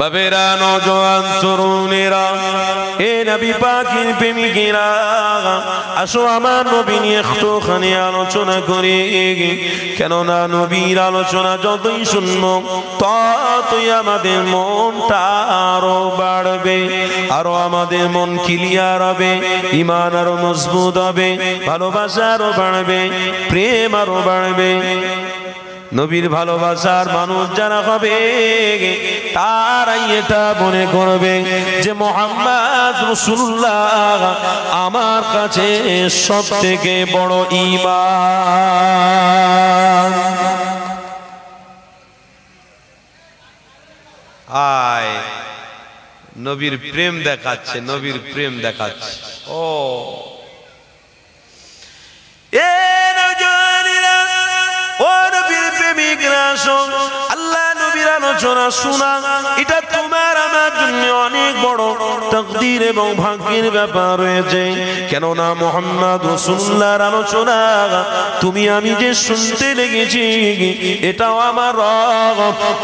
বাবেরা, নওজোয়ান তরুণেরা, এ নবী পাকের প্রেমিকেরা, আসো আমার নবী নিয়ে একটুখানি আলোচনা করি। কেননা নবীর আলোচনা যতই শুনবো ততই আমাদের মনটা আরো বাড়বে, আরো আমাদের মন ক্লিয়ার হবে, ঈমান আরো মজবুত হবে, ভালোবাসা আরো বাড়বে, প্রেম আরো বাড়বে। নবীর ভালোবাসার মানুষ যারা হবে তারাই এটা মনে করবে যে মুহাম্মদ রাসূলুল্লাহ আমার কাছে সবথেকে বড় ঈমান। আয় নবীর প্রেম দেখাচ্ছে, নবীর প্রেম দেখাচ্ছে। ও এ নওজোয়ানেরা, ও নবীর প্রেমিকরা, আল্লাহ নবীর আলোচনা শোনা, এটা তোমার আমার জন্য অনেক বড় তাকদীর এবং ভাগ্যের ব্যাপার রয়েছে। কেননা মুহাম্মদ রাসূলুল্লাহর আলোচনা তুমি আমি যে শুনতে লেগেছি, এটাও আমার রব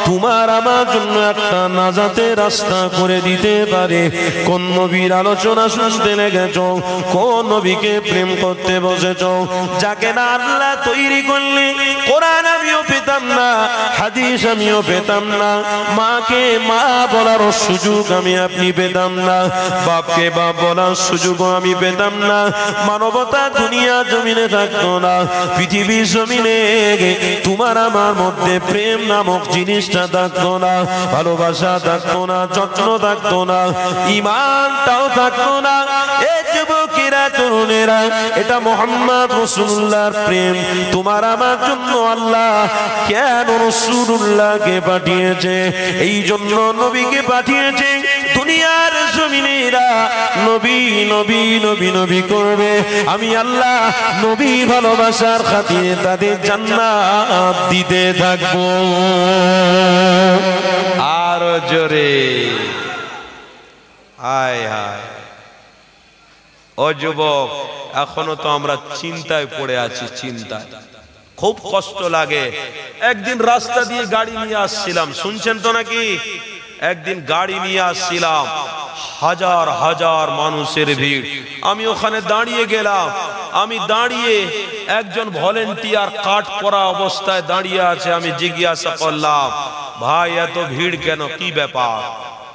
তোমার আমার জন্য একটা নাজাতের রাস্তা করে দিতে পারে। কোন নবীর আলোচনা শুনতে লেগেছ, কোন নবীকে প্রেম করতে বসেছ, যাকে না আল্লাহ তৈরি করলে কোরআন আমিও পেতাম না, হাদিস আমিও পেতাম না, মাকে মা বলার সুযোগ আমি আপনি পেতাম না, বাপকে বাপ বলার সুযোগও আমি পেতাম না, মানবতা দুনিয়া জমিনে থাকতো না, পৃথিবীর জমিনে তোমার আমার মধ্যে প্রেম নামক জিনিসটা থাকতো না, ভালোবাসা থাকতো না, যত্ন থাকতো না, ঈমানটাও থাকতো না। এই যুবকেরা, তরুণেরা, এটা মুহাম্মদ রাসূলুল্লাহর প্রেম তোমার আমার জন্য আল্লাহ কেন রাসূলুল্লাহকে পাঠিয়েছে, এই জন্য নবীকে পাঠিয়েছে। দুনিয়ার জমিনেরা নবী নবী নবী নবী করবে, আমি আল্লাহ নবী ভালোবাসার খাতিরে তাদের জান্নাত দিতে থাকবো। আর জোরে হায় হায়। ও যুবক, এখনো তো আমরা চিন্তায় পড়ে আছি, চিন্তায় খুব কষ্ট লাগে। একদিন রাস্তা দিয়ে গাড়ি নিয়ে আসছিলাম, শুনছেন তো নাকি? একদিন গাড়ি নিয়ে আসছিলাম, হাজার হাজার মানুষের ভিড়। আমি ওখানে দাঁড়িয়ে গেলাম, আমি দাঁড়িয়ে একজন ভলেন্টিয়ার কাট পরা অবস্থায় দাঁড়িয়ে আছে। আমি জিজ্ঞাসা করলাম, ভাই এত ভিড় কেন, কি ব্যাপার,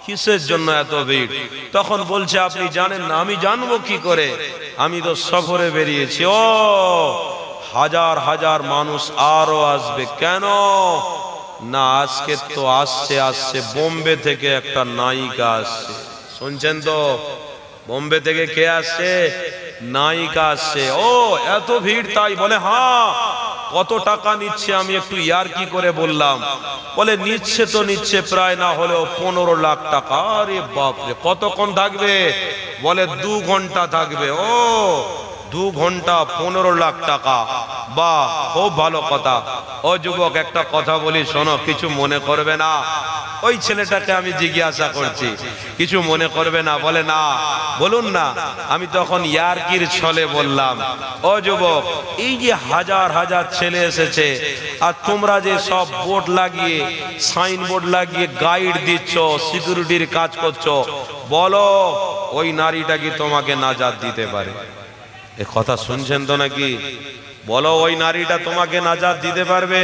কিসের জন্য এত ভিড়? তখন বলছে, আপনি জানেন না? আমি জানবো কি করে, আমি তো সফরে বেরিয়েছি। ও হাজার হাজার মানুষ আরো আসবে কেন? না, আজকে তো আসছে বোম্বে থেকে একটা নায়িকা আসছে। শুনছেন তো? বোম্বে থেকে কে আসছে? নায়িকা আসছে। ও এত ভিড় তাই? বলে হ্যাঁ। কত টাকা নিচ্ছে? আমি একটু ইয়ার্কি করে বললাম। বলে নিচ্ছে প্রায় না হলেও 15 লাখ টাকা। আরে বাপরে, কতক্ষণ থাকবে? বলে 2 ঘন্টা থাকবে। ও 2 ঘন্টা 15 লাখ টাকা, বাহ, খুব ভালো কথা। ও যুবক, একটা কথা বলি শোনো, কিছু মনে করবে না। ওই ছেলেটাকে আমি জিজ্ঞাসা করছি, কিছু মনে করবে না? বলে না। বলুন না। আমি তখন ইয়ার্কির ছলে বললাম, ও যুবক, এই যে হাজার হাজার ছেলে এসেছে, আর তোমরা যে সব বোর্ড লাগিয়ে, সাইনবোর্ড লাগিয়ে গাইড দিচ্ছ, সিকিউরিটির কাজ করছো, বলো ওই নারীটা কি তোমাকে নাজাত দিতে পারে? এ কথা শুনছেন তো নাকি? বলো ওই নারীটা তোমাকে নাজাত দিতে পারবে?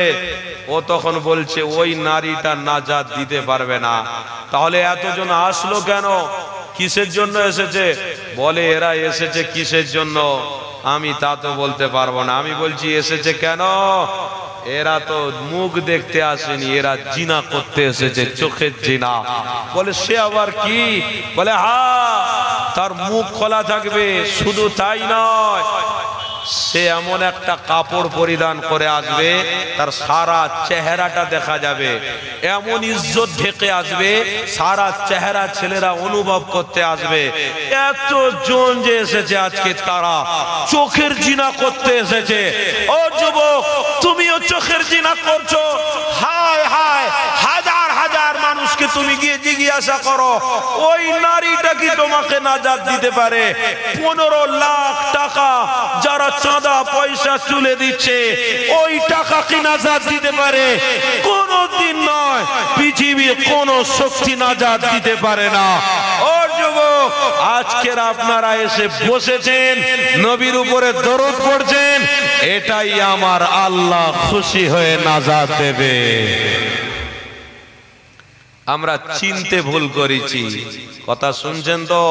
ও তখন বলছে ওই নারীটা নাজাত দিতে পারবে না। তাহলে এতজন আসলো কেন? কিসের জন্য এসেছে? বলে এরা এসেছে কিসের জন্য আমি তা তো বলতে পারবো না। আমি বলছি এসেছে কেন? এরা তো মুখ দেখতে আসেনি, এরা জিনা করতে এসেছে, চোখের জিনা। বলে সে আবার কি? বলে হ্যাঁ, তার মুখ খোলা থাকবে, শুধু তাই নয়, সে এমন একটা কাপড় পরিধান করে আসবে, তার সারা চেহারাটা দেখা যাবে, এমন ইজ্জত ঢেকে আসবে, সারা চেহারা ছেলেরা অনুভব করতে আসবে। এত জন যে এসেছে আজকে, তারা চোখের জিনা করতে এসেছে। ও যুবক, তুমিও চোখের জিনা করছো। হায় হায়, হাজার হাজার মানুষকে তুমি গিয়ে জিজ্ঞাসা করো, ওই নারী বাড়িটা কি তোমাকে নাজাত দিতে পারে? 15 লাখ টাকা যারা চাঁদা পয়সা তুলে দিচ্ছে, ওই টাকা কি নাজাত দিতে পারে? কোনদিন নয়, পৃথিবীর কোন শক্তি নাজাত দিতে পারে না। ও যুবক, আজকের আপনারা এসে বসেছেন, নবীর উপরে দরুদ পড়ছেন, এটাই আমার আল্লাহ খুশি হয়ে নাজাত দেবে। আমরা চিনতে ভুল করেছি, কথা শুনছেন তো?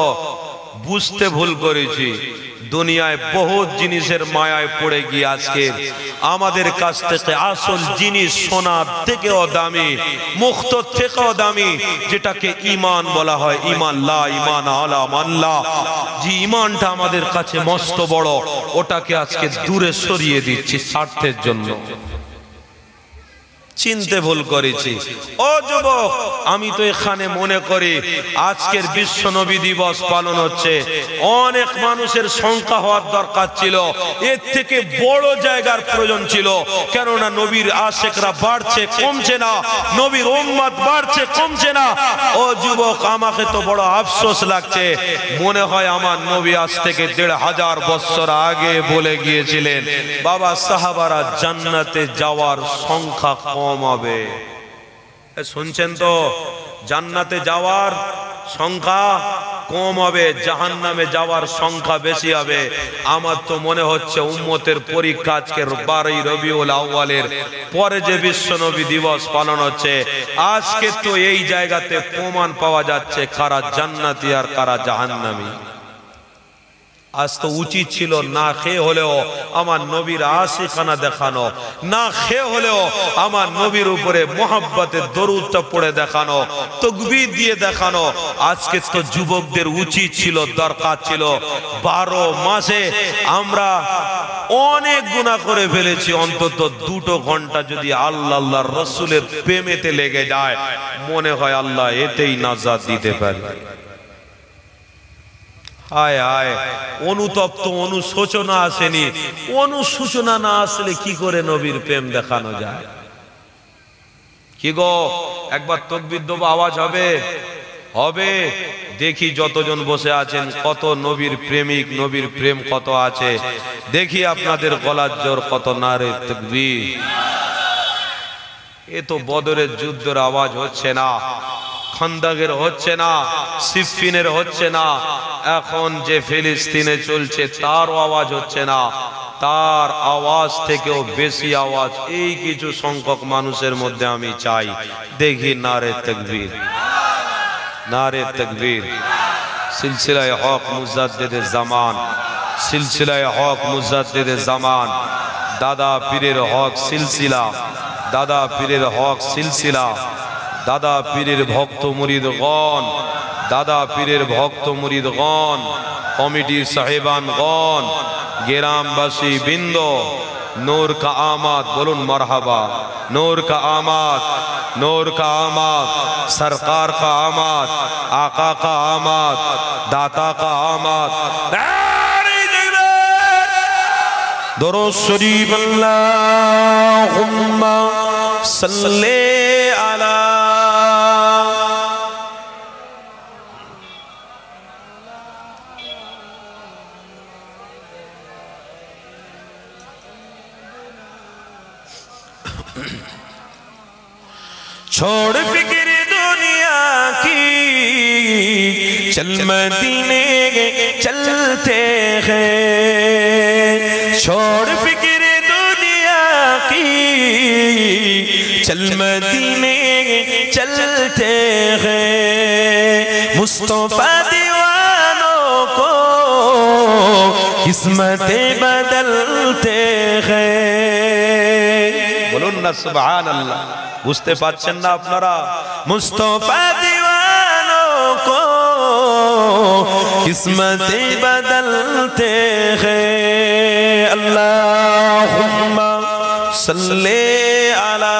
বুঝতে ভুল করেছি। দুনিয়ায় বহুত জিনিসের মায়ায় পড়ে গিয়ে আজকে আমাদের কাছ থেকে আসল জিনিস সোনার থেকেও দামি, মুক্ত থেকেও দামি, যেটাকে ঈমান বলা হয়, ঈমান লা ঈমান আলা মাল্লাহ, যে ঈমানটা আমাদের কাছে মস্ত বড়, ওটাকে আজকে দূরে সরিয়ে দিচ্ছি স্বার্থের জন্য। চিনতে ভুল করেছি। ও যুবক, আমি তো এখানে মনে করি আজকের বিশ্ব নবী দিবস পালন হচ্ছে, অনেক মানুষের সংখ্যা হওয়ার দরকার ছিল, এর থেকে বড় জায়গার প্রয়োজন ছিল। কেননা নবীর আশেকরা বাড়ছে, কমছে না, নবীর উম্মত বাড়ছে, কমছে না। ও যুবক, আমাকে তো বড় আফসোস লাগছে, মনে হয় আমার নবী আজ থেকে 1500 বছর আগে বলে গিয়েছিলেন, বাবা সাহাবারা জান্নাতে যাওয়ার সংখ্যা কম হবে। শুনছেন তো? জান্নাতে যাওয়ার সংখ্যা কম হবে, জাহান্নামে যাওয়ার সংখ্যা বেশি হবে। আমার তো মনে হচ্ছে উম্মতের পরীক্ষা আজকের 12 রবিউল আউয়ালের পরে যে বিশ্ব নবী দিবস পালন হচ্ছে, আজকে তো এই জায়গাতে প্রমাণ পাওয়া যাচ্ছে কারা জান্নাতি আর কারা জাহান্নামী। আজ তো উচিত ছিল না খেয়ে হলেও আমার নবীর আশিকানা দেখানো, না খেয়ে হলেও আমার নবীর উপরে মোহাব্বতের দরুদটা পড়ে দেখানো, তাকবীর দিয়ে দেখানো। আজকে তো যুবকদের উচিত ছিল, দরকার ছিল, 12 মাসে আমরা অনেক গুনাহ করে ফেলেছি, অন্তত 2 ঘন্টা যদি আল্লাহ আল্লাহর রাসূলের প্রেমেতে লেগে যায়, মনে হয় আল্লাহ এতেই নাজাত দিতে পারে। হায় হায়, অনুতপ্ত, অনুশোচনা আসেনি। অনুশোচনা না আসলে কি করে নবীর প্রেম দেখানো যায়? কি গো, একবার তাকবীর দেব, আওয়াজ হবে? হবে। দেখি যতজন বসে আছেন কত নবীর প্রেমিক, নবীর প্রেম কত আছে, দেখি আপনাদের গলার জোর কত। নারে তাকবীর। এ তো বদরের যুদ্ধের আওয়াজ হচ্ছে না, খন্দকের হচ্ছে না, সিফিনের হচ্ছে না, এখন যে ফিলিস্তিনে চলছে তারও আওয়াজ হচ্ছে না। তার আওয়াজ থেকেও বেশি আওয়াজ এই কিছু সংখ্যক মানুষের মধ্যে আমি চাই। দেখি নারে তাকবীর, নারে তাকবীর। সিলসিলায়ে হক মুজাদ্দিদে জামান, সিলসিলায়ে হক মুজাদ্দিদে জামান, দাদা পীরের হক সিলসিলা, দাদা পীরের হক সিলসিলা, দাদা পীরের ভক্ত মুরিদগণ, দাদা পীরের ভক্ত মুরিদগণ, কমিটি সাহেবানগণ, গ্রামবাসী বৃন্দ, নূর কা আমাদ, বলুন মারহাবা। নূর কা আমাদ, নূর কা আমাদ, সরকার কা আমাদ, আকা কা আমাদ, দাতা কা আমাদ। দরুদ শরীফ আল্লাহুম্মা সাল্লি আলা छोड़ फिक्र दुनिया की, चल मदीने चलते हैं। छोड़ फिक्र दुनिया की, चल मदीने चलते हैं। मुस्तफा दीवानों को किस्मतें बदलते हैं। बोलून ना सुभान अल्लाह। বুঝতে পারছেন না আপনারা? মুস্তাফা দিওয়ানো কো কিসমতে বদলতে হ্যায়। আল্লাহুম্মা সাল্লি আলা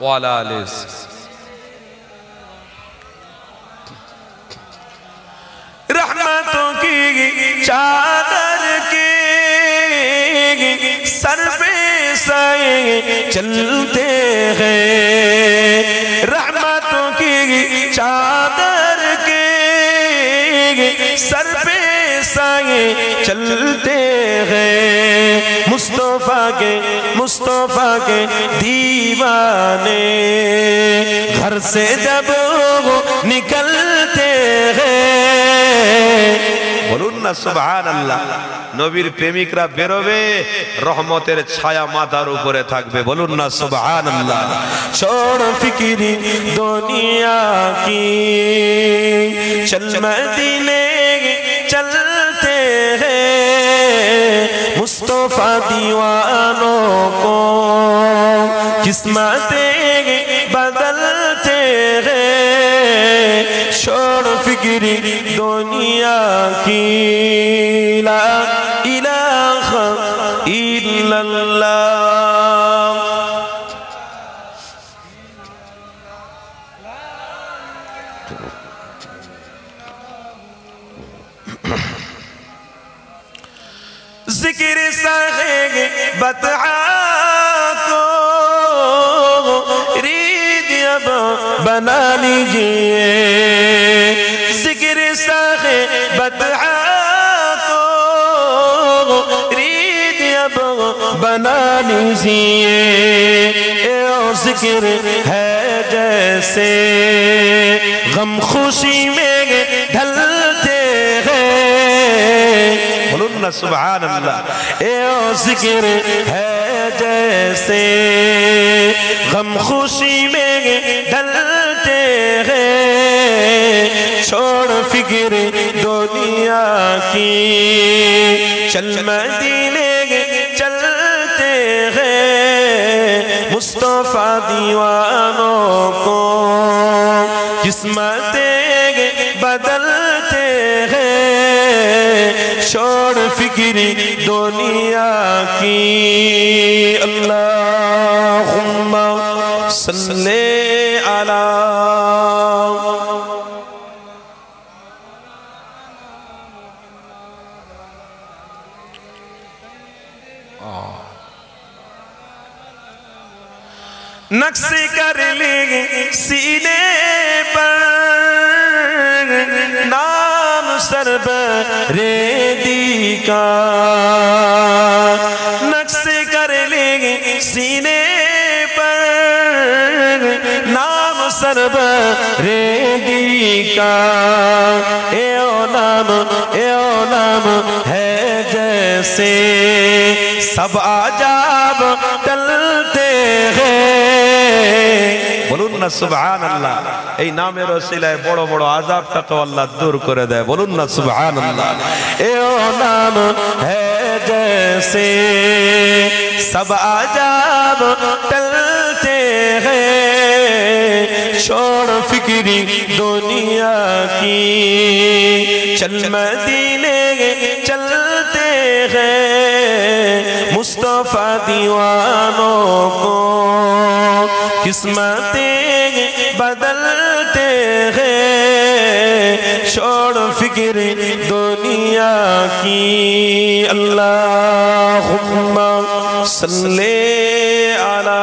ওয়া আলা আলিহি। रहमतों की चादर के सर पे سائے چلتے ہیں رحمتوں کی چادر کے سر پہ سائے چلتے ہیں مصطفیٰ کے دیوانے گھر سے جب نکلتے ہیں বলুন না সুবহানাল্লাহ নবীর প্রেমিকরা বেরোবে রহমতের ছায়া মাথার উপরে থাকবে বলুন না সুবহানাল্লাহ छोड़ फिक्री दुनिया की चल मदीने चलते हैं मुस्तफा दीवानों को किस्मतें बदलते हैं छोड़ फिक्री दुनिया की ला इलाहा इल्लल्लाह ذکر ساغ بطحا کو رید اب بنا لیجئے ذکر ساغ بطحا کو رید اب بنا لیجئے او ذکر ہے جیسے غم خوشی میں ڈھلتے ہیں بولن نا سبحان اللہ اے او ذکر ہے جیسے غم خوشی میں ڈھلتے ہیں چھوڑ فکر دنیا کی چل مدینے چلتے ہیں مصطفیٰ دیوانوں کو قسمتیں بدلتے ہیں چھوڑ فکری دنیا کی اللہم صلی علی نقش کر لے سینے پر نام سربریدی کا نقش کر لے سینے پر نام سربریدی کا اے او نام ہے جیسے سب عجاب ٹلتے ہیں বলুন না সুবহানাল্লাহ এই নামের ওসিলায় বড় বড় আযাবটাকে আল্লাহ দূর করে দেয় বলুন না সুবহানাল্লাহ এ ও নাম है जैसे सब आजाब टलते हैं छोड़ फिक्री दुनिया की चल मदीने चलते हैं मुस्तफा दीवानों को किस्मतें बदलते हैं छोड़ फिक्र दुनिया की अल्लाहुम्मा सल्ले अला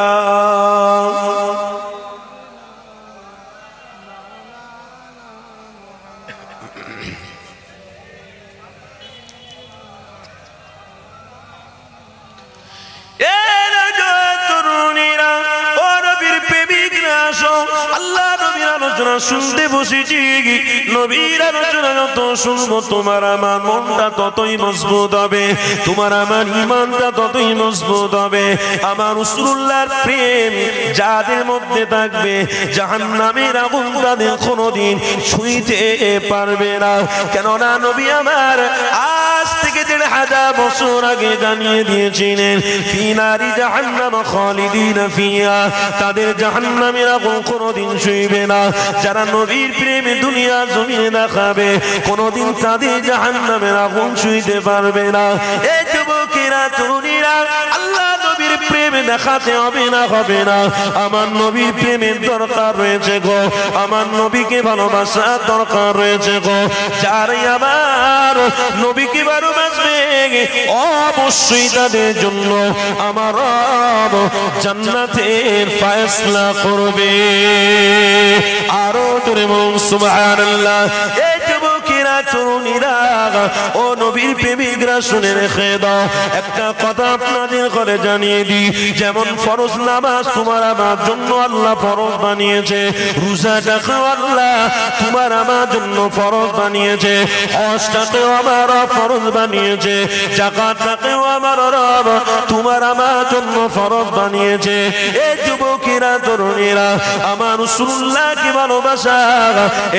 শুনতে বসেছি নবীর আলোচনা যত শুনবো তোমার আমার মনটা ততই মজবুত হবে তোমার আমার ঈমানটা ততই মজবুত হবে আমার রাসূলুল্লাহর প্রেম যাদের মধ্যে থাকবে জাহান্নামের আগুন তাদের কোনোদিন ছুঁইতে পারবে না কেননা নবী আমার আজ থেকে ১৫০০ বছর আগে জানিয়ে দিয়েছিলেন ফি নারি জাহান্নাম খালিদিন ফিহা তাদের জাহান্নামের আগুন কোনোদিন ছুঁইবে না যারা নবীর প্রেমে দুনিয়া জমিনে না খাবে কোনোদিন তাদের জাহান্নামের আগুন ছুঁইতে পারবে না এই যুবকেরা তরুণীরা আল্লাহ নবীর প্রেমে দেখাতে হবে না, হবে না। আমার নবীর প্রেমের দরকার রয়েছে গো, আমার নবীকে ভালোবাসার দরকার রয়েছে গো। যারাই আমার নবীকে ভালোবাসবে অবশ্যই তাদের জন্য আমার রব জান্নাতের ফয়সালা করবে। আরো জোরে বলুন সুবহানাল্লাহ। এই যুবকেরা তরুণীরা ও নবীর প্রেমিকরা শুনে রেখে দাও, একটা কথা আপনাদের ঘরে জানিয়ে দিই। যেমন ফরজ নামাজ তোমার আমার জন্য আল্লাহ ফরজ বানিয়েছে, রোজাটাকেও আল্লাহ তোমার আমার জন্য ফরজ বানিয়েছে, হজটাকেও আমার ফরজ বানিয়েছে, যাকাতটাকেও আমার রব তোমার আমার জন্য ফরজ বানিয়েছে। এই যুবকেরা তরুণীরা আমার রাসূলুল্লাহকে ভালোবাসা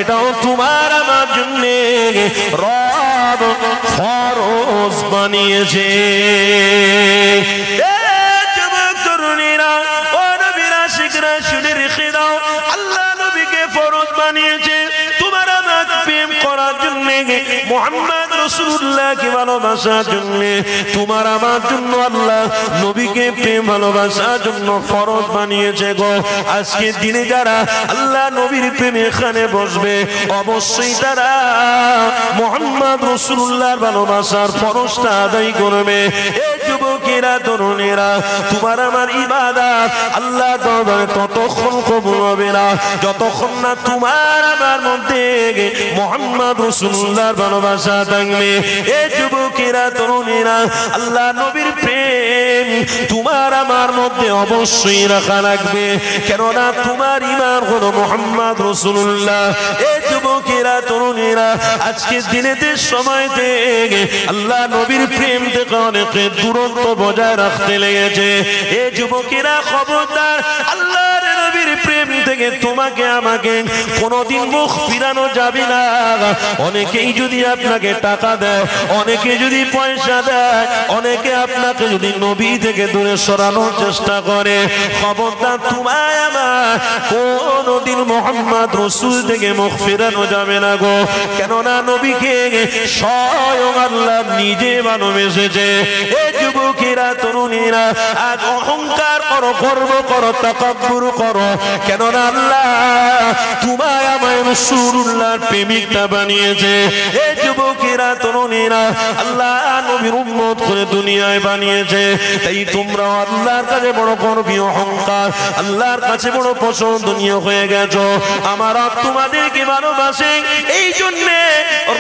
এটাও তোমার আমার জন্য রব ফরজ বানিয়েছে। এই যুবক তরুণীরা ও নবীর আশিকরা শুনে রেখে দাও, আল্লাহ নবীকে ফরজ বানিয়েছে তোমার আমার প্রেম করার জন্য, মুহাম্মদ রাসূলুল্লাহকে ভালোবাসার জন্য, তোমার আমার জন্য আল্লাহ নবীকে প্রেম ভালোবাসার জন্য ফরজ বানিয়েছে গো। আজকের দিনে যারা আল্লাহ নবীর প্রেমে এখানে বসবে অবশ্যই তারা মুহাম্মদ রাসূলুল্লাহর ভালোবাসার ফরজটা আদায় করবে। এই যুবকেরা তরুণেরা তোমার আমার ইবাদত আল্লাহ দরবারে ততক্ষণ কবুল হবে না যতক্ষণ না তোমার আমার মধ্যে মুহাম্মদ রাসূলুল্লাহর ভালোবাসা থাকবে। এই যুবকেরা তরুণেরা আল্লাহ নবীর প্রেম তোমার আমার মধ্যে অবশ্যই রাখা লাগবে, কেননা তোমার ঈমান হলো মুহাম্মদ রাসূলুল্লাহ। এই যুবকেরা তরুণেরা আজকের দিনেতে সময়তে আল্লাহ নবীর প্রেম থেকে অনেকে দূরত্ব বজায় রাখতে লেগেছে। এই যুবকেরা খবরদার, আল্লাহর নবীর প্রেম থেকে তোমাকে আমাকে কোনোদিন মুখ ফিরানো যাবে না। অনেকেই যদি আপনাকে টাকা দেয়, অনেকে যদি পয়সা দেয়, অনেকে আপনাকে যদি নবী থেকে দূরে সরানোর চেষ্টা করে, খবরদার তোমায় আমার কোনোদিন মুহাম্মদ রাসূল থেকে মুখ ফেরানো যাবে না গো, কেননা নবীকে স্বয়ং আল্লাহ নিজে ভালোবেসেছে। এই যুবকেরা তরুণীরা আজ অহংকার করো, গর্ব করো, তাকাব্বুর করো, কেননা আল্লাহ তোমায় আমায় রাসূলুল্লাহর প্রেমিকটা বানিয়েছে। এই যুবকেরা তরুণীরা আল্লাহ নবীর উম্মত করে দুনিয়ায় বানিয়েছে, তাই তোমরা আল্লাহর কাছে বড় গর্বী, অহংকার আল্লাহর কাছে বড় পছন্দনীয় হয়ে গেছো। আমার রব তোমাদেরকে ভালোবাসে, এই জন্যে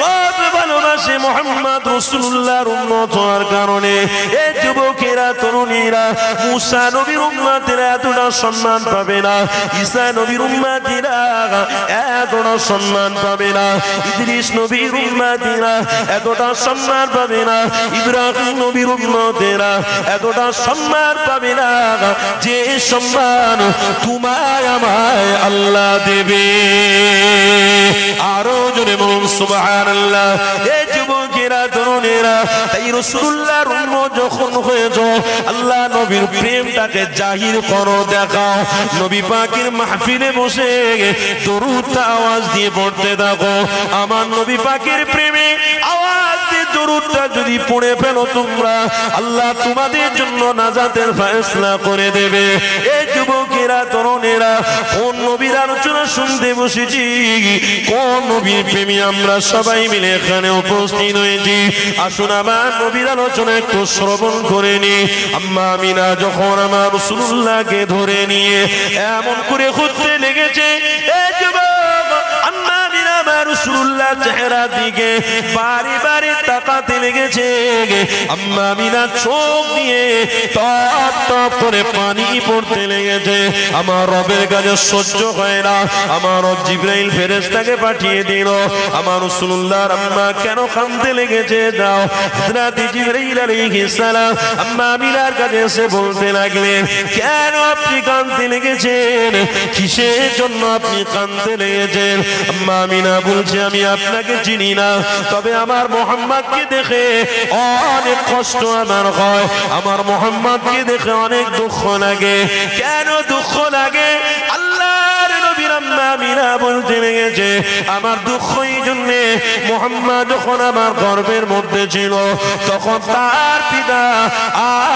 রব ভালোবাসে মুহাম্মদ রাসূলুল্লাহর উম্মত হওয়ার কারণে। এই যুবকেরা তরুণীরা মুসা নবীর উম্মতেরা এতটা সম্মান পাবে না, ঈসা নবীর উম্মতেরা এতটা সম্মান পাবে না, ইদ্রিস নবীর উম্মতেরা এতটা সম্মান পাবে না, ইব্রাহিম নবীর উম্মতেরা এতটা সম্মান পাবে না যে সম্মান তোমায় আমায় আল্লাহ দেবে। আরো জোরে বলুন সুবহানাল্লাহ। এই যুবকেরা তরুণেরা তাই রাসূলুল্লাহর উম্মত যখন হয়েছো আল্লাহ নবীর প্রেমটাকে জাহির করো, দেখাও। নবী পাকের মাহফিলে বসে দরুদটা আওয়াজ দিয়ে পড়তে থাকো। আমার নবী পাকের প্রেমে আওয়াজ দিয়ে দরুদটা যদি পড়ে ফেলো তোমরা, আল্লাহ তোমাদের জন্য নাজাতের ফয়সালা করে দেবে। এই যুবকেরা তরুণেরা কোন নবীর আলোচনা শুনতে বসেছি, কোন নবীর প্রেমী আমরা সবাই মিলে এখানে উপস্থিত হয়েছি। আসুন আমার নবীর আলোচনা একটু শ্রবণ করে নি। আম্মা আমিনা যখন আমার রাসূলুল্লাহকে ধরে নিয়ে এমন করে খুঁজতে লেগেছে, এই যুবক আম্মা আমিনা আমার রাসূলুল্লাহ চেহারা দিকে বারে বারে তাকাতে লেগেছে। আম্মা আমিনা চোখ দিয়ে টপ টপ করে পানি পড়তে লেগেছে। আমার রবের কাছে সহ্য হয় না, আমার রব জিবরাইল ফেরেশতাকে পাঠিয়ে দিল। আমার রাসূলুল্লাহর আম্মা কেন কাঁদতে লেগেছে, দাও হযরত জিবরাইল আলাইহিস সালাম আম্মা আমিনার কাছে এসে বলতে লাগলেন, কেন আপনি কাঁদতে লেগেছেন, কিসের জন্য আপনি কাঁদতে লেগেছেন? আম্মা আমিনা বলছে, আমি আপনাকে চিনি না, তবে আমার মুহাম্মদকে দেখে অনেক কষ্ট আমার হয়, আমার মুহাম্মদকে দেখে অনেক দুঃখ লাগে। কেন দুঃখ লাগে? আল্লাহর নবীর আম্মা আমিনা বলতে লেগেছে আমার দুঃখ এই জন্যে মুহাম্মদ যখন আমার গর্ভের মধ্যে ছিল তখন তার পিতা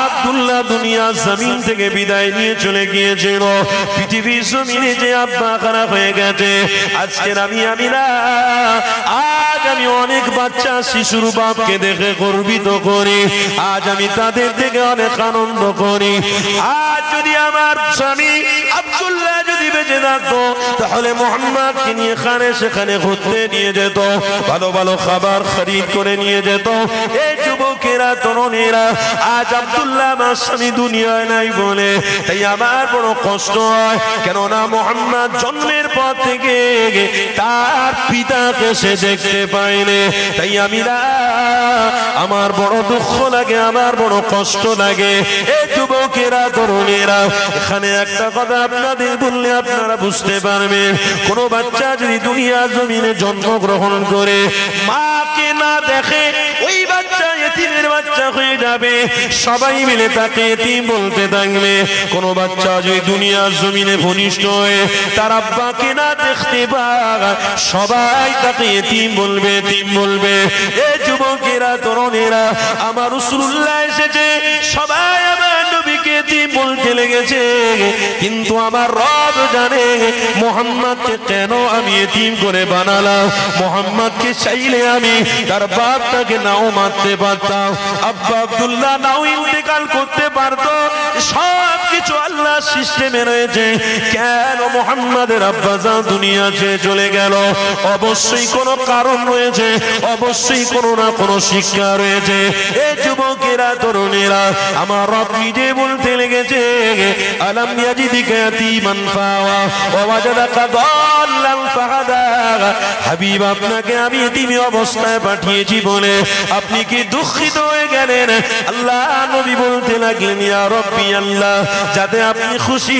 আব্দুল্লাহ দুনিয়া জমিন থেকে বিদায় নিয়ে চলে গিয়েছিল। পৃথিবীর জমিনে যে আব্বা খারাপ হয়ে গেছে, আজকের আমি আমিনা আজ আমি অনেক বাচ্চা শিশুর বাপকে দেখে গর্বিত করি, আজ আমি তাদের থেকে অনেক আনন্দ করি। আজ যদি আমার স্বামী আব্দুল্লাহ যদি বেঁচে থাকতো তাহলে মুহাম্মদকে নিয়ে সেখানে ঘুরতে নিয়ে যেত, ভালো ভালো খাবার খরিদ করে নিয়ে যেত। এই যুবকেরা তরুণেরা আজ আব্দুল্লাহ আমার স্বামী দুনিয়ায় নাই বলে তাই আমার বড় কষ্ট হয়, কেননা মুহাম্মদ জন্মের পর থেকে তার পিতাকে সে দেখতে পায়নি। তাই আমার বড় দুঃখ লাগে, আমার বড় কষ্ট লাগে। এই যুবকেরা তরুণেরা এখানে একটা কথা আপনাদের বললে আপনারা বুঝতে পারবেন, কোন বাচ্চা যদি দুনিয়ার জমিনে জন্মগ্রহণ করে মাকে না দেখে ওই বাচ্চা এতিমের বাচ্চা হয়ে যাবে, সবাই মিলে তাকে এতিম বলতে থাকবে। কোন বাচ্চা যদি দুনিয়ার জমিনে ভূমিষ্ঠ হয়ে তার আব্বাকে না দেখতে পায় সবাই তাকে এতিম বলবে, এতিম বলবে। এই যুবকেরা তরুণেরা আমার রাসূলুল্লাহ এসেছে, সবাই আমার নবীকে এতিম বলতে লেগেছে, কিন্তু আমার রব জানে মুহাম্মদকে কেন আমি এতিম করে বানালাম। মুহাম্মদকে চাইলে আমি তার বাপটাকে নাও মারতে পারতাম, আব্বা আব্দুল্লাহ নাও ইন্তেকাল করতে পারতো, সব কিছু আল্লাহ সিস্টেমে রয়েছে। কেন মুহাম্মাদের আব্বা জান দুনিয়া ছেড়ে চলে গেল? অবশ্যই কোনো কারণ রয়েছে, অবশ্যই কোনো না কোনো শিক্ষা রয়েছে। এই যুবকেরা তরুণেরা আমার রব নিজে বলতে লেগেছে, আলাম ইয়াজিদিকা ইয়াতীমান ফাওয়া ওয়া ওয়াজাদাকা দাল্লান ফাহাদা। হাবিব আপনাকে আমি এতিমি অবস্থায় পাঠিয়েছি বলে আপনি কি দুঃখিত হয়ে গেলেন? আল্লাহ নবী বলতে লাগলেন, ইয়া রাব্বি আল্লাহ, যাতে আপনি খুশি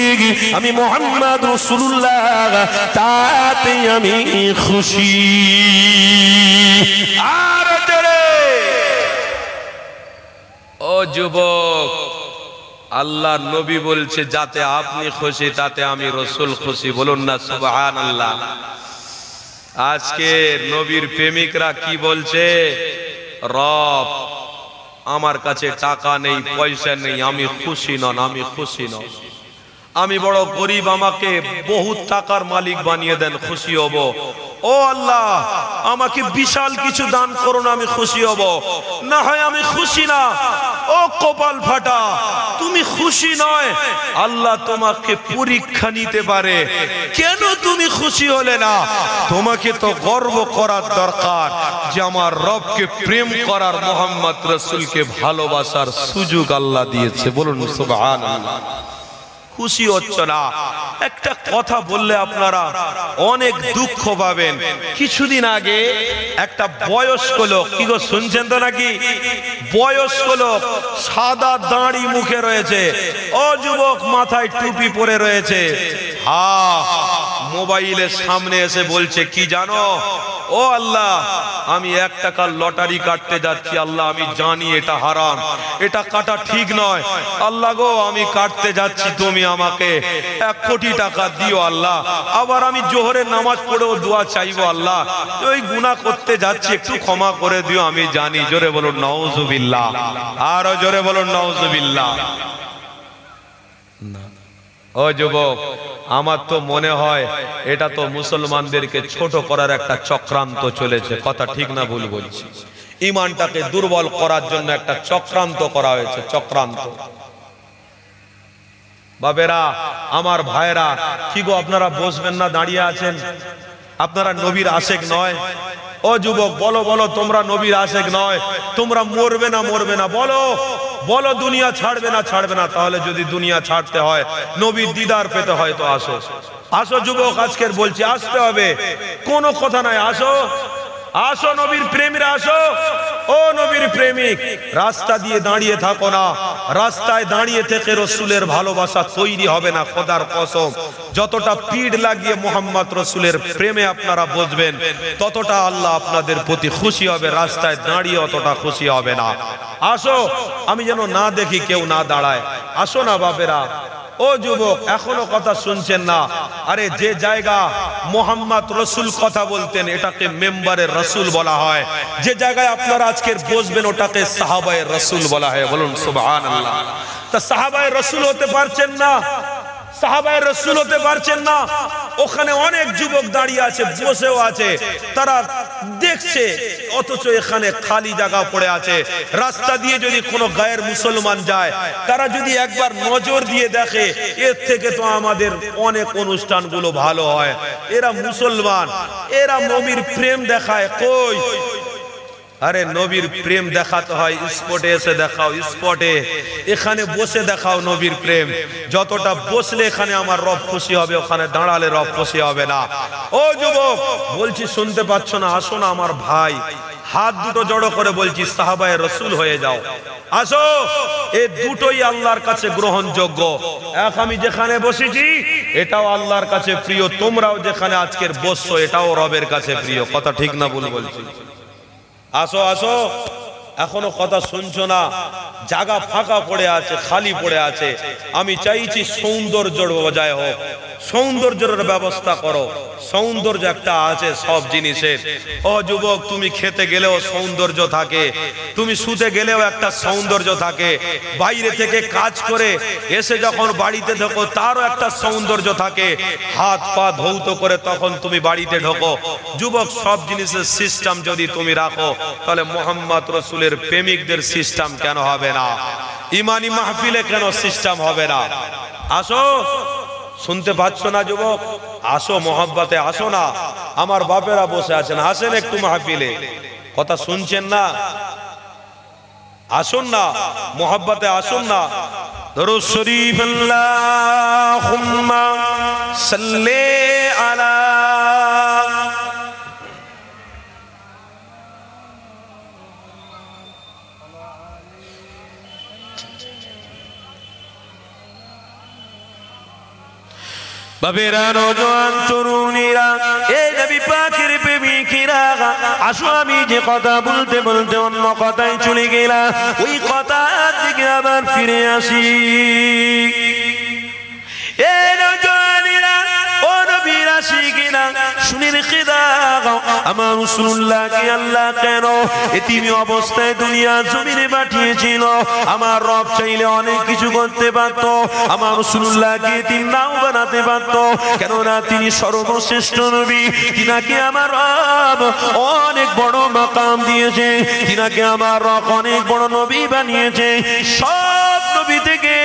আমি মুহাম্মদ রাসূলুল্লাহ তাতে আমি খুশি। আর জোরে ও যুবক, আল্লাহ নবী বলছে যাতে আপনি খুশি তাতে আমি রাসূল খুশি, বলুন না সুবহানাল্লাহ। আজকে নবীর প্রেমিকরা কি বলছে? রব আমার কাছে টাকা নেই, পয়সা নেই, আমি খুশি নন, আমি খুশি নন, আমি বড় গরিব, আমাকে বহুত টাকার মালিক বানিয়ে দেন, খুশি হব। ও আল্লাহ আমাকে বিশাল কিছু দান করুন, আমি খুশি হব। না হয় আমি খুশি না। ও কপাল ফাটা, তুমি খুশি নয়, আল্লাহ তোমাকে পরীক্ষা নিতে পারে। কেন তুমি খুশি হলে না? তোমাকে তো গর্ব করার দরকার যে আমার রবকে প্রেম করার, মুহাম্মদ রাসূলকে ভালোবাসার সুযোগ আল্লাহ দিয়েছে, বলুন সুবহানাল্লাহ। খুশি হচ্ছ না। একটা কথা বললে আপনারা অনেক দুঃখ পাবেন। কিছুদিন আগে একটা বয়স্ক লোক, কি গো শুনছেন তো নাকি? বয়স্ক লোক, সাদা দাড়ি মুখে রয়েছে, ও যুবক মাথায় টুপি পরে রয়েছে, মোবাইলের সামনে এসে বলছে কি জানো? ও আল্লাহ আমি 1 টাকার লটারি কাটতে যাচ্ছি, আল্লাহ আমি জানি এটা হারাম, এটা কাটা ঠিক নয়, আল্লাহ গো আমি কাটতে যাচ্ছি, তুমি আমাকে 1 কোটি টাকা দিও আল্লাহ। আবার আমি জোহরের নামাজ পড়েও দোয়া চাইবো, আল্লাহ ওই গুনাহ করতে যাচ্ছি, একটু ক্ষমা করে দিও, আমি জানি। জোরে বলুন নাউজুবিল্লাহ, আরো জোরে বলুন নাউজুবিল্লাহ। ও যুবক, আমার তো মনে হয় এটা তো মুসলমানদেরকে ছোট করার একটা চক্রান্ত চলেছে, কথা ঠিক না ভুল বলছি? ঈমানটাকে দুর্বল করার জন্য একটা চক্রান্ত করা হয়েছে, চক্রান্ত। বাবেরা আমার ভাইরা, কি গো আপনারা বসবেন না, দাঁড়িয়ে আছেন? আপনারা নবীর আশেক নয়? ও যুবক বলো, বলো তোমরা নবীর আশেক নয়? তোমরা মরবে না, মরবে না, বলো বলো দুনিয়া ছাড়বে না, ছাড়বে না। তাহলে যদি দুনিয়া ছাড়তে হয়, নবীর দিদার পেতে হয়, তো আসো, আসো যুবক, আজকের বলছি আসতে হবে, কোনো কথা নাই, আসো, আসো নবীর প্রেমীরা, আসো। ও নবীর প্রেমিক, রাস্তা দিয়ে দাঁড়িয়ে থাকো না, রাস্তায় দাঁড়িয়ে থেকে রসুলের ভালোবাসা তৈরি হবে না, খোদার কসম। যতটা পিঠ লাগিয়ে মোহাম্মদ রসুলের প্রেমে আপনারা বসবেন, ততটা আল্লাহ আপনাদের প্রতি খুশি হবে, রাস্তায় দাঁড়িয়ে অতটা খুশি হবে না। আসো, আমি যেন না দেখি কেউ না দাঁড়ায়, আসো না বাপেরা, ও যুবক এখনো কথা শুনছেন না? আরে যে জায়গা মোহাম্মদ রসুল কথা বলতেন এটাকে মেম্বারের রসুল বলা হয়, যে জায়গায় আপনারা আজকের বসবেন ওটাকে সাহাবায়ে রসুল বলা হয়। বলুন সুবহানাল্লাহ। তা সাহাবায়ে রসুল হতে পারছেন না, সাহাবায়ে রসুল হতে পারছেন না, ওখানে অনেক যুবক দাঁড়িয়ে আছে, বসেও আছে, তারা দেখছে, অথচ এখানে খালি জায়গা পড়ে আছে। রাস্তা দিয়ে যদি কোনো গায়ের মুসলমান যায়, তারা যদি একবার নজর দিয়ে দেখে, এর থেকে তো আমাদের অনেক অনুষ্ঠানগুলো ভালো হয়। এরা মুসলমান, এরা নবীর প্রেম দেখায়, কই? আরে নবীর প্রেম দেখাতে হয় স্পটে এসে দেখাও, স্পটে এখানে বসে দেখাও নবীর প্রেম। যতটা বসলে এখানে আমার রব খুশি হবে, ওখানে দাঁড়ালে রব খুশি হবে না। ও যুবক বলছি, শুনতে পাচ্ছ না? আসো না আমার ভাই, হাত দুটো জড়ো করে বলছি, সাহাবায়ে রসুল হয়ে যাও, আসো। এই দুটোই আল্লাহর কাছে গ্রহণযোগ্য। এক আমি যেখানে বসেছি এটাও আল্লাহর কাছে প্রিয়, তোমরাও যেখানে আজকের বসছো এটাও রবের কাছে প্রিয়। কথা ঠিক না ভুল বলছি? আসো আসো, এখনো কথা শুনছো না? জায়গা ফাঁকা পড়ে আছে, খালি পড়ে আছে। আমি চাইছি সৌন্দর্যের বজায় হোক, সৌন্দর্যের ব্যবস্থা করো। সৌন্দর্য একটা আছে সব জিনিসের। ও যুবক, তুমি খেতে গেলেও সৌন্দর্য থাকে, তুমি শুতে গেলেও একটা সৌন্দর্য থাকে, বাইরে থেকে কাজ করে এসে যখন বাড়িতে ঢোকো তারও একটা সৌন্দর্য থাকে, হাত পা ধৌত করে তখন তুমি বাড়িতে ঢোকো। যুবক, সব জিনিসের সিস্টেম যদি তুমি রাখো, তাহলে মোহাম্মদ রসুলের প্রেমিকদের সিস্টেম কেন হবে না? ইমানি মাহফিলে কেন সিস্টেম হবে না? আসো, শুনতে পাচ্ছ না যুবক? আসো মহব্বতে, আসো না। আমার বাপেরা বসে আছেন, আসেন একটু মাহফিলে। কথা শুনছেন না? আসুন না, মহব্বতে আসুন না। দরুদ শরীফ আল্লাহুম্মা সাল্লি আলা বাবেরা, নওজোয়ান তরুণীরা, এই নবী পাকের প্রেমিকেরা, আসো। আমি যে কথা বলতে বলতে অন্য কথায় চলে গেলাম, ওই কথার দিকে আবার ফিরে আসি। এই নওজোয়ানেরা, ও নবীর আশিকেরা, শুনে রেখে দাও, আমার রাসূলুল্লাহকে আল্লাহ কেন এতিম অবস্থায় দুনিয়া জমিনে পাঠিয়েছিল? আমার রব চাইলে অনেক কিছু করতে পারত, আমার রাসূলুল্লাহকে এতিম নাও বানাতে পারত। কেননা তিনি সর্বশ্রেষ্ঠ নবী, তিনাকে আমার রব অনেক বড় মাকাম দিয়েছে, তিনাকে আমার রব অনেক বড় নবী বানিয়েছে। সব নবী থেকে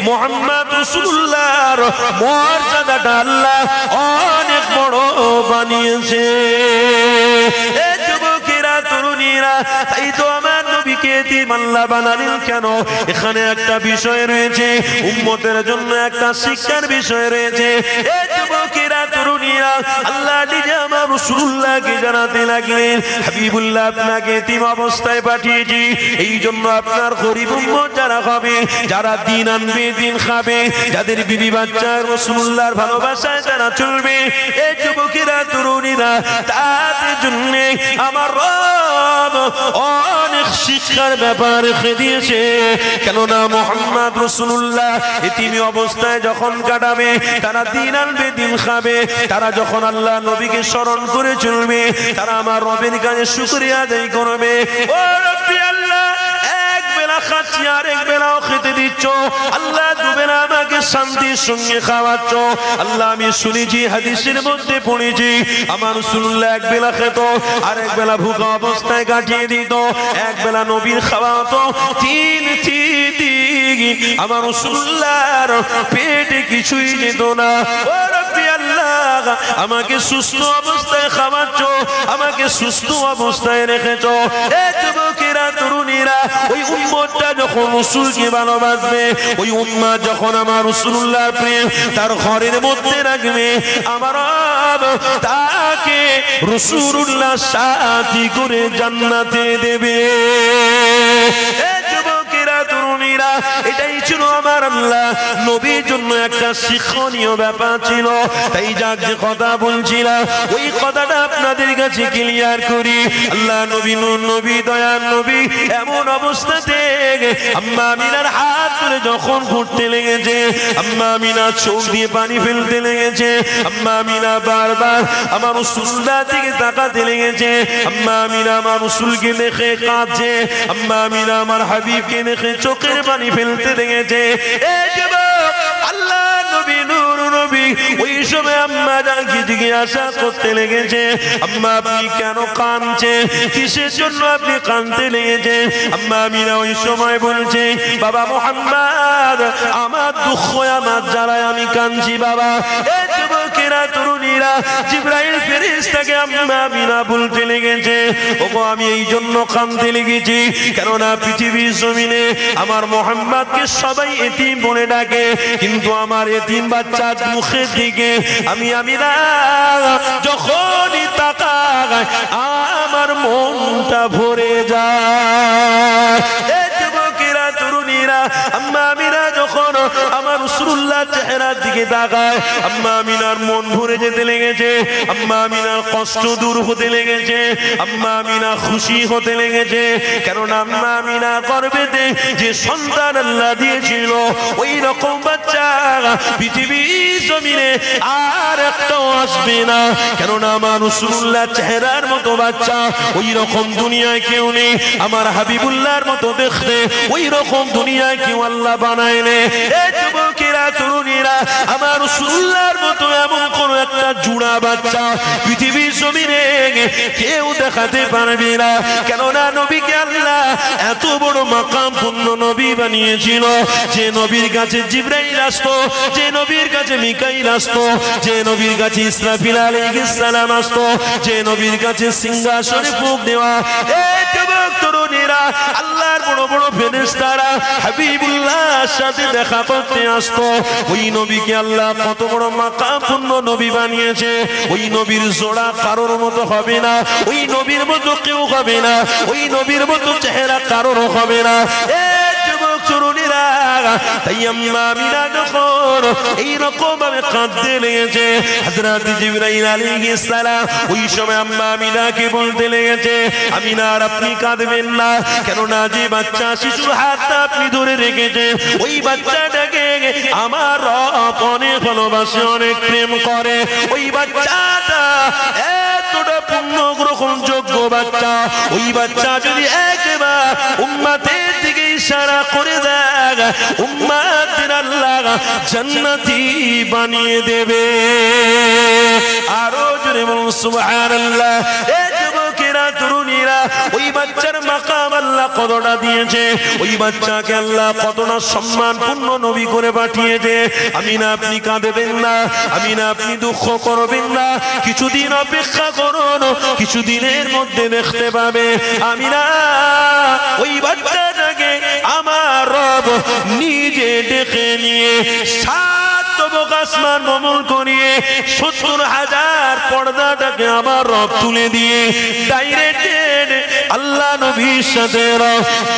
মুহাম্মদ রাসূলুল্লাহর মর্যাদাটা আল্লাহ অনেক বড় বানিয়েছে। এ যুবকেরা, তরুণীরা, তাই তো আমার নবীকে এতিম আল্লাহ বানালেন কেন? এখানে একটা বিষয় রয়েছে, উম্মতের জন্য একটা শিক্ষার বিষয় রয়েছে। এ যুবকেরা, তরুণীরা, আল্লাহ নিজে আমার রাসূলুল্লাহকে জানাতে লাগলেন, হাবিবুল্লাহ, আপনাকে এতিম অবস্থায় পাঠিয়েছি এই জন্য আপনার গরীব উম্মত যারা হবে, যারা দিন আনবে দিন খাবে, যাদের বিবি বাচ্চা রাসূলুল্লাহর ভালোবাসায় যারা চলবে, এই যুবকেরা, তরুণীরা, তাদের জন্য আমার রব অনেক শিক্ষার ব্যাপার রেখে দিয়েছে। কেননা মুহাম্মদ রাসূলুল্লাহ এতিমি অবস্থায় যখন কাটাবে, তারা দিন আনবে দিন খাবে, তারা যখন আল্লাহ নবীকে স্মরণ করে চলবে, তারা আমার রবের কাছে শুকরিয়া আদায় করবে। ও রব্বি আল্লাহ, এক বেলা খাচ্ছি আর এক বেলাও খেতে দিচ্ছ, আল্লাহ দুবেলা আমাকে শান্তির সঙ্গে খাওয়াচ্ছ। আল্লাহ, আমি শুনেছি, হাদিসের মধ্যে পড়েছি, আমার রাসূলুল্লাহ এক বেলা খেত আর এক বেলা ভুখা অবস্থায় কাটিয়ে দিত, এক বেলা নবীর খাওয়া হতো, তিন আমার রাসূলুল্লাহর পেটে কিছুই যেত না। ও রব্বি আল্লাহ, আমাকে সুস্থ অবস্থায় খাওয়াচ্ছ, আমাকে সুস্থ অবস্থায় রেখেছ। এ যুবকেরা, তরুণীরা, ওই উম্মতটা যখন রাসূলকে ভালোবাসবে, ওই উম্মত যখন আমার রাসূলুল্লাহর প্রেম তার ঘরের মধ্যে রাখবে, আমার রব তাকে রাসূলুল্লাহ সাথী করে জান্নাতে দেবে। এ যুবকেরা, তরুণীরা, এটাই ছিল আমার আল্লাহ নবীর জন্য একটা শিক্ষণীয় ব্যাপার ছিল। তাই যাক যে কথা বলছিলাম ওই কথাটা আপনাদের কাছে ক্লিয়ার করি। আল্লাহ নবী নূর নবী দয়ার নবী এমন অবস্থাতে আম্মা আমিনার হাত ধরে যখন ঘুরতে লেগেছে, আম্মা আমিনা চোখ দিয়ে পানি ফেলতে লেগেছে, আম্মা আমিনা বারবার আমার রাসূলুল্লাহ দিকে তাকাতে লেগেছে, আম্মা আমিনা আমার রাসূলকে দেখে কাঁদছে, আম্মা আমিনা আমার হাবিবকে দেখে চোখের পানি ফেলতে লেগেছে। এই যুবক আল্লাহ নবী নূর নবী ওই সময় আম্মা জানকে জিজ্ঞাসা করতে লেগেছে, আম্মা আপনি কেন কাঁদছেন, কিসের জন্য আপনি কাঁদতে লেগেছেন? আম্মা আমিনা ওই সময় বলছে, বাবা মুহাম্মদ আমার দুঃখ আমার জ্বালায় আমি কাঁদছি বাবা। এই যুবকেরা তরুণীরা জিবরাইল ফেরেশতাকে আম্মা আমিনা বলতে লেগেছে, ওগো আমি এই জন্য কাঁদতে লেগেছি কেননা পৃথিবীর জমিনে আমার মুহাম্মদকে সবাই এতিম বলে ডাকে, কিন্তু আমার এতিম বাচ্চার মুখের দিকে আমি আমিনা যখনই তাকাই আমার মনটা ভরে যায়। এই যুবকেরা তরুণীরা আম্মা আমিনা যখন আমার রাসূলুল্লাহ চেহারার দিকে তাকায় আম্মা আমিনার মন ভরে যেতে লেগেছে, আম্মা আমিনার কষ্ট দূর হতে লেগেছে, আম্মা আমিনা খুশি হতে লেগেছে। কেননা আম্মা আমিনা গর্ভেতে যে সন্তান আল্লাহ দিয়েছিল ওই রকম বাচ্চা পৃথিবীর জমিনে আর একটাও আসবে না। কেননা আমার রাসূলুল্লাহ চেহারার মতো বাচ্চা ওই রকম দুনিয়ায় কেউ নেই, আমার হাবিবুল্লাহর মতো দেখতে ওই রকম দুনিয়ায় কেউ আল্লাহ বানায় নে। এই যুবকেরা তরুণীরা আমার রাসূলুল্লাহর মতো এমন কোন একটা জুড়া বাচ্চা পৃথিবীর জমিনে কেউ দেখাতে পারবে না। কেননা নবীকে আল্লাহ এত বড় মাকাম পূর্ণ নবী বানিয়েছিল, যে নবীর কাছে জিবরাইল আসতো, যে নবীর কাছে মিকাইল আসতো, যে নবীর কাছে ইসরাফিল আলাইহিস সালাম আসতো, যে নবীর কাছে সিংহাসনে ফুঁক দেওয়া। এই যুবক তরুণীরা আল্লাহর বড় বড় ফেরেশতারা হাবিবুল্লাহর সাথে দেখা করতে আসতো। ওই নবীকে আল্লাহ কত বড় মাকামপূর্ণ নবী বানিয়েছে, ওই নবীর জোড়া কারোর মতো হবে না, ওই নবীর মতো কেউ হবে না, ওই নবীর মতো চেহারা কারোর হবে না। এই যুবক তরুণীরা তাই আম্মা আমিনা যখন এইরকম ভাবে কাঁদতে লেগেছে হযরত জিবরাইল আলাইহিস সালাম ওই সময় আম্মা আমিনাকে বলতে লেগেছে, আমিনা আর আপনি কাঁদবেন না, কেননা যে বাচ্চা শিশুর হাতটা আপনি ধরে রেখেছেন ওই বাচ্চাটাকে আমার রব অনেক ভালোবাসে, অনেক প্রেম করে। ওই বাচ্চাটা এতটা পূর্ণ গ্রহণযোগ্য বাচ্চা, ওই বাচ্চা যদি একবার উম্মতের দিকে ইশারা করে দেয় উম্মতের আল্লাহ জান্নাতি বানিয়ে দেবে। আরো জোরে বলুন সুবহানাল্লাহ। এই যুবকেরা তরুণীরা ওই বাচ্চার মাকাম আল্লাহ কতটা দিয়েছে, ওই বাচ্চাকে আল্লাহ কতটা সম্মানপূর্ণ নবী করে পাঠিয়েছে। আমিনা আপনি কাঁদবেন না, আমিনা আপনি দুঃখ করবেন না, কিছুদিন অপেক্ষা করুন, কিছুদিনের মধ্যে দেখতে পাবে আমিনা ওই বাচ্চাটাকে আমার রব নিজে ডেকে নিয়ে 7 তবক আসমান ভ্রমণ করিয়ে 70,000 পর্দাটাকে আমার রব তুলে দিয়ে ডাইরেক্ট আল্লাহ নবীর সাথে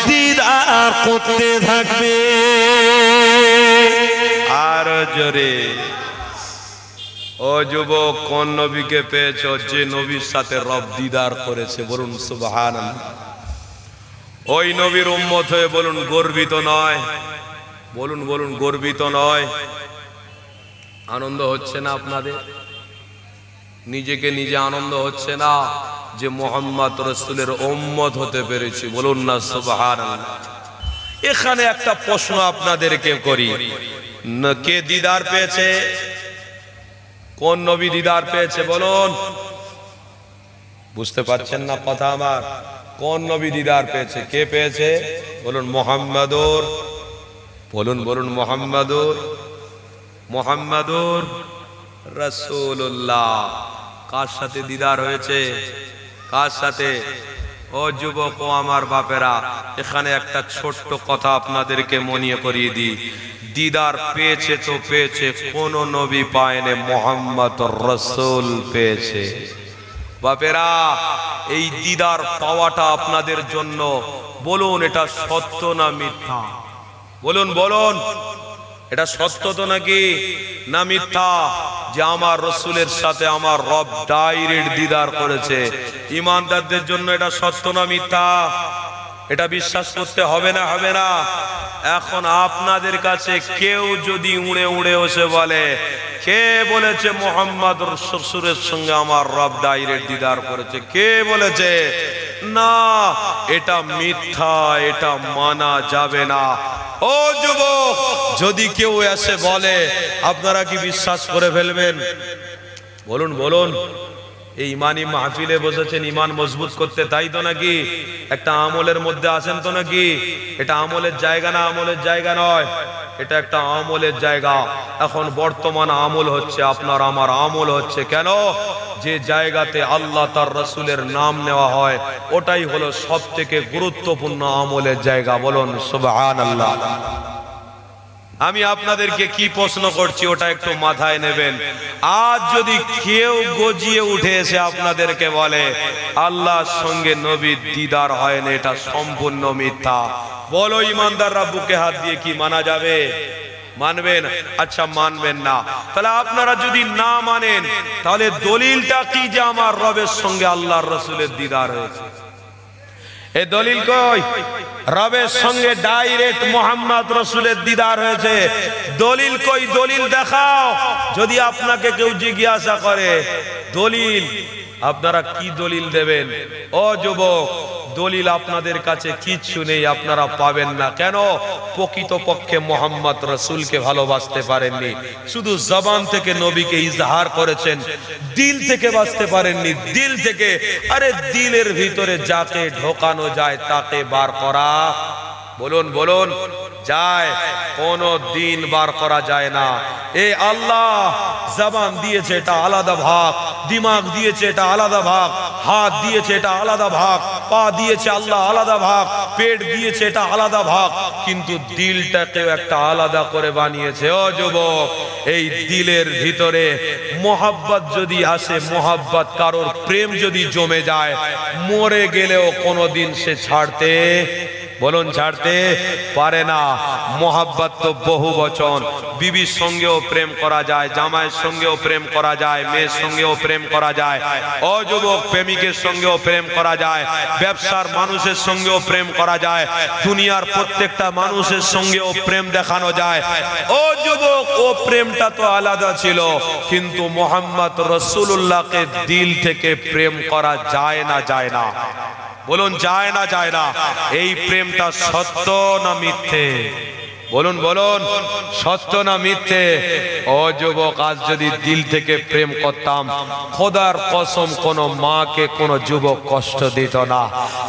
দিদার করতে থাকবে। আর জোরে ও যুবক কোন নবীকে পেয়েছো? যে নবীর সাথে রব দিদার করেছে, বলুন সুবহানাল্লাহ। ওই নবীর উম্মত হয়ে বলুন গর্বিত নয়? বলুন বলুন গর্বিত নয়? আনন্দ হচ্ছে না আপনাদের? নিজেকে নিজে আনন্দ হচ্ছে না যে মুহাম্মদ রাসূলের উম্মত হতে পেরেছি? বলুন না সুবহানাল্লাহ। এখানে একটা প্রশ্ন আপনাদেরকে করি, কে দিদার পেয়েছে? কোন নবী দিদার পেয়েছে বলুন? বুঝতে পারছেন না কথা আমার? কোন নবী দিদার পেয়েছে? কে পেয়েছে বলুন? মুহাম্মাদুর, বলুন বলুন মুহাম্মাদুর, মুহাম্মাদুর রাসূলুল্লাহ। কার সাথে দিদার হয়েছে? কার সাথে? ও যুবক ও আমার বাপেরা, এখানে একটা ছোট্ট কথা আপনাদেরকে মনে করিয়ে দিই। দিদার পেয়েছে তো পেয়েছে, কোন নবী পায়নি, মুহাম্মদ রাসূল পেয়েছে। বাপেরা এই দিদার পাওয়াটা আপনাদের জন্য বলুন এটা সত্য না মিথ্যা? বলুন বলুন, এটা সত্য তো নাকি না মিথ্যা যে আমার রসুলের সাথে আমার রব ডাইরেক্ট দিদার করেছে? ইমানদারদের জন্য এটা সত্য না মিথ্যা? এটা বিশ্বাস করতে হবে না হবে না? এখন আপনাদের কাছে কেউ যদি উড়ে উড়ে এসে বলে, কে বলেছে মোহাম্মদ রসুলের সঙ্গে আমার রব ডাইরেক্ট দিদার করেছে? কে বলেছে? না, এটা মিথ্যা, এটা মানা যাবে না। ও যুবক, যদি কেউ এসে বলে, আপনারা কি বিশ্বাস করে ফেলবেন? বলুন বলুন। এই ইমানি মাহফিলে বসেছেন ইমান মজবুত করতে, তাই তো নাকি? একটা আমলের মধ্যে আছেন তো নাকি? এটা আমলের জায়গা না আমলের জায়গা নয়, এটা একটা আমলের জায়গা। এখন বর্তমান আমল হচ্ছে আপনার আমার আমল হচ্ছে। কেন? যে জায়গাতে আল্লাহ তার রসুলের নাম নেওয়া হয় ওটাই হলো সব থেকে গুরুত্বপূর্ণ আমলের জায়গা। বলুন সুবহানাল্লাহ। আমি আপনাদেরকে কি প্রশ্ন করছি ওটা একটু মাথায় নেবেন। আজ যদি কেউ গজিয়ে উঠে এসে আপনাদেরকে বলে আল্লাহর সঙ্গে নবীর দিদার হয় না, এটা সম্পূর্ণ মিথ্যা, বলো ইমানদাররা বুকে হাত দিয়ে কি মানা যাবে? মানবেন? আচ্ছা মানবেন না, তাহলে আপনারা যদি না মানেন তাহলে দলিলটা কি যে আমার রবের সঙ্গে আল্লাহর রসুলের দিদার হয়েছে? এই দলিল কই? রবের সঙ্গে ডাইরেক্ট মোহাম্মদ রসুলের দিদার হয়েছে, দলিল কই? দলিল দেখাও। যদি আপনাকে কেউ জিজ্ঞাসা করে দলিল, আপনারা কি দলিল দেবেন? ও যুবক, দলিল আপনাদের কাছে কিচ্ছু নেই, আপনারা পাবেন না। কেন? প্রকৃতপক্ষে মোহাম্মদ রসুলকে ভালোবাসতে পারেননি, শুধু জবান থেকে নবীকে ইজহার করেছেন, দিল থেকে বাঁচতে পারেননি। দিল থেকে, আরে দিলের ভিতরে যাকে ঢোকানো যায় তাকে বার করা, বলুন বলুন, যায়? কোনো দিন বার করা যায় না। এই আল্লাহ জবান দিয়েছে এটা আলাদা ভাগ, দিমাগ দিয়েছে এটা আলাদা ভাগ, হাত দিয়েছে এটা আলাদা ভাগ, পা দিয়েছে আল্লাহ আলাদা ভাগ, পেট দিয়েছে এটা আলাদা ভাগ, কিন্তু দিলটাকেও একটা আলাদা করে বানিয়েছে। ও যুবক, এই দিলের ভিতরে মোহাব্বত যদি আসে, মোহাব্বত কারোর প্রেম যদি জমে যায়, মরে গেলেও কোনোদিন সে ছাড়তে, বলুন, ছাড়তে পারে না। মোহাব্বত তো বহু বচন, বিবির সঙ্গেও প্রেম করা যায়, জামাইয়ের সঙ্গেও প্রেম করা যায়, মেয়ের সঙ্গেও প্রেম করা যায়। ও যুবক, প্রেমিকের সঙ্গেও প্রেম করা যায়, ব্যবসার মানুষের সঙ্গেও প্রেম করা যায়, দুনিয়ার প্রত্যেকটা মানুষের সঙ্গেও প্রেম দেখানো যায়। ও যুবক, ও প্রেমটা তো আলাদা ছিল, কিন্তু মোহাম্মদ রসুল্লাহকে দিল থেকে প্রেম করা যায় না, যায় না? বলুন, যায় না যায় না? এই প্রেমটা সত্য না মিথ্যে? বলুন বলুন, সত্য না মিথ্যে? ও যুবক, আজ যদি দিল থেকে প্রেম করতাম, খোদার কসম কোন মাকে কোন যুবক কষ্ট দিত না।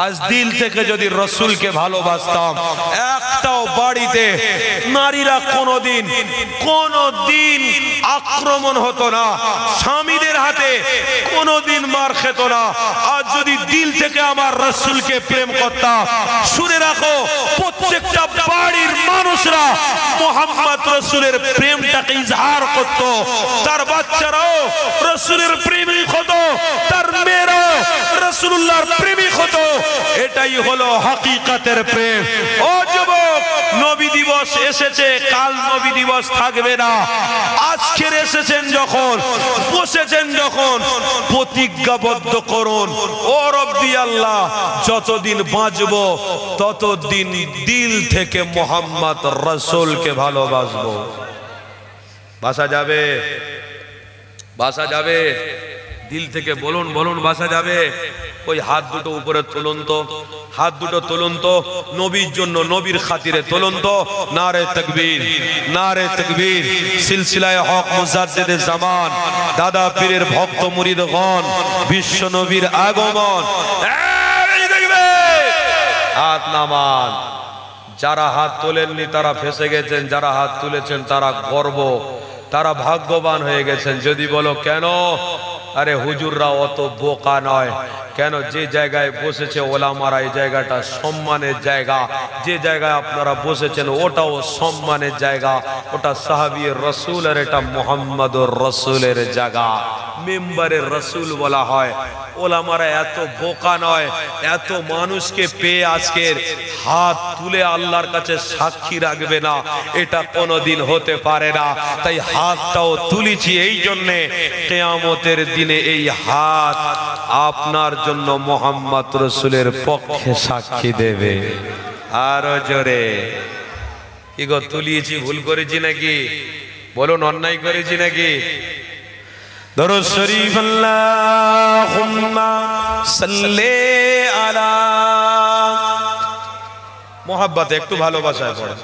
আজ দিল থেকে যদি রসুলকে ভালোবাসতাম, একটাও বাড়িতে নারীরা কোনদিন আক্রমণ হতো না, স্বামীদের হাতে কোনদিন মার খেত না। আজ যদি দিল থেকে আমার রসুলকে প্রেম করতাম, শুনে রাখো, প্রত্যেকটা বাড়ির মানুষ মোহাম্মদ রসুলের প্রেমটাকে ইজহার করত, তার বাচ্চারাও রসুলের প্রেমিক হতো, তার মেয়েরাও রসুল্লাহর প্রেমিক হতো। এটাই হলো হাকিকাতের প্রেম। ও যুবক, নবী দিবস এসেছে, কাল নবী দিবস থাকবে না। আজকের এসেছেন যখন, বসেছেন যখন, প্রতিজ্ঞাবদ্ধ করুন, ও রব্বি আল্লাহ, যতদিন বাঁচবো ততদিন দিল থেকে মোহাম্মদ রসুলকে ভালোবাসবো। বাসা যাবে? বাসা যাবে? দিল থেকে বলুন বলুন, বাসা যাবে? ওই হাত দুটো উপরে তুলুন তো, হাত দুটো তুলুন তো, নবীর জন্য, নবীর খাতিরে তুলুন তো। নারে তাকবীর, নারে তাকবীর। সিলসিলায়ে হক মুজাদ্দিদে জামান, দাদা পীরের ভক্ত মুরিদগণ, বিশ্ব নবীর আগমন। হাত নামান। যারা হাত তোলেননি তারা ফেসে গেছেন, যারা হাত তুলেছেন তারা গর্ব, তারা ভাগ্যবান হয়ে গেছেন। যদি বলো কেন? আরে হুজুররা অত বোকা নয়। কেন? যে জায়গায় বসেছে ওলামারা, এই জায়গাটা সম্মানের জায়গা। যে জায়গায় আপনারা বসেছেন ওটাও সম্মানের জায়গা। ওটা সাহাবী রসুল আর এটা মুহাম্মদুর রসুলের জায়গা। মেম্বারের রাসূল বলা হয়। ওলামারা এত বোকা নয়, এত মানুষকে পেয়ে আজকের হাত তুলে আল্লাহর কাছে সাক্ষী রাখবে না, এটা কোনোদিন হতে পারে না। তাই হাতটাও তুলেছি এই জন্যে কিয়ামতের দিনে এই হাত আপনার জন্য মুহাম্মদ রাসূলের পক্ষে সাক্ষী দেবে। আরো জোরে কি গো, তুলিয়েছি ভুল করেছি নাকি? বলুন, অন্যায় করেছি নাকি? দরুদ শরীফ আল্লাহুম্মা সাল্লি আলা মোহাব্বতে একটু ভালোবাসায় পড়ে।